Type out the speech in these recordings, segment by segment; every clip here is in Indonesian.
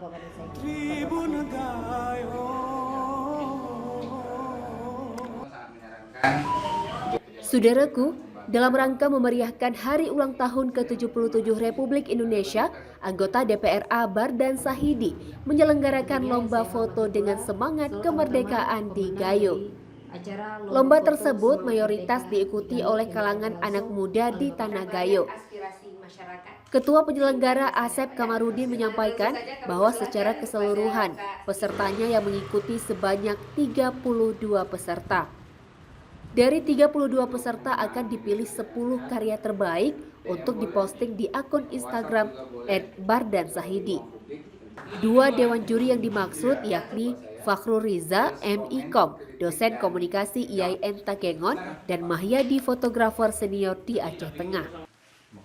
Kabupaten Saiki. Saudaraku, dalam rangka memeriahkan hari ulang tahun ke-77 Republik Indonesia, anggota DPR Abar dan Sahidi menyelenggarakan lomba foto dengan semangat kemerdekaan di Gayo. Lomba tersebut mayoritas diikuti oleh kalangan anak muda di Tanah Gayo. Ketua penyelenggara Asep Kamarudin menyampaikan bahwa secara keseluruhan pesertanya yang mengikuti sebanyak 32 peserta. Dari 32 peserta akan dipilih 10 karya terbaik untuk diposting di akun Instagram @bardansahidi. Dua dewan juri yang dimaksud yakni Fakhrul Riza MIKOM, dosen komunikasi IAIN Takengon, dan Mahyadi, fotografer senior di Aceh Tengah.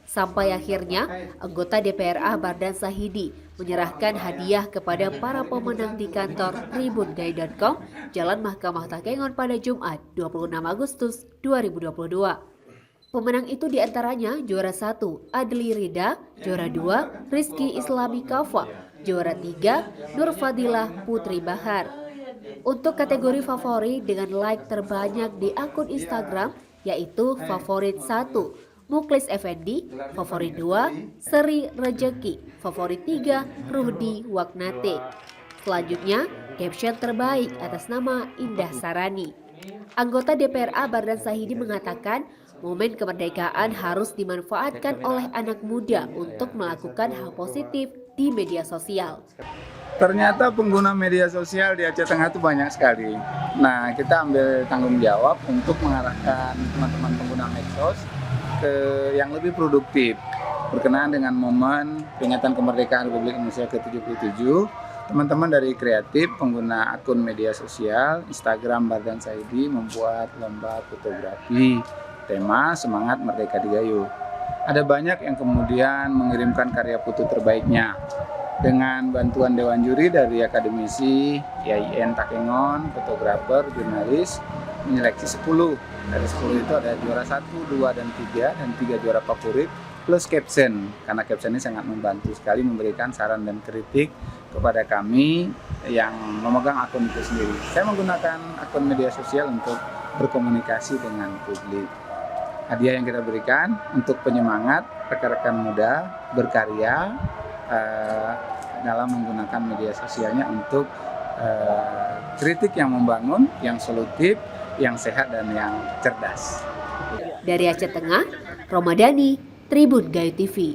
Sampai akhirnya, anggota DPR Abar dan Sahidi menyerahkan hadiah kepada para pemenang di kantor tribungai.com, Jalan Mahkamah Takengon pada Jumat 26 Agustus 2022. Pemenang itu diantaranya juara 1 Adli Rida, juara 2 Rizky Islami Kafa, juara 3 Nur Fadilah Putri Bahar. Untuk kategori favorit dengan like terbanyak di akun Instagram yaitu favorit 1 Muklis Effendi, favorit 2 Seri Rejeki, favorit 3 Ruhdi Waknate. Selanjutnya, caption terbaik atas nama Indah Sarani. Anggota DPR Abar dan Sahidi mengatakan momen kemerdekaan harus dimanfaatkan oleh anak muda untuk melakukan hal positif di media sosial. Ternyata pengguna media sosial di Aceh Tengah itu banyak sekali. Nah, kita ambil tanggung jawab untuk mengarahkan teman-teman pengguna medsos ke yang lebih produktif. Berkenaan dengan momen peringatan kemerdekaan Republik Indonesia ke-77, teman-teman dari kreatif pengguna akun media sosial Instagram Bardan Sahidi membuat lomba fotografi tema Semangat Merdeka di Gayo. Ada banyak yang kemudian mengirimkan karya foto terbaiknya. Dengan bantuan dewan juri dari akademisi IAIN Takengon, fotografer, jurnalis, menyeleksi 10. Dari 10 itu ada juara 1, 2, dan 3, dan 3 juara favorit, plus caption. Karena caption ini sangat membantu sekali memberikan saran dan kritik kepada kami yang memegang akun itu sendiri. Saya menggunakan akun media sosial untuk berkomunikasi dengan publik. Hadiah yang kita berikan untuk penyemangat rekan-rekan muda berkarya dalam menggunakan media sosialnya untuk kritik yang membangun, yang solutif, yang sehat, dan yang cerdas. Dari Aceh Tengah, Romadani, Tribun Gayo TV.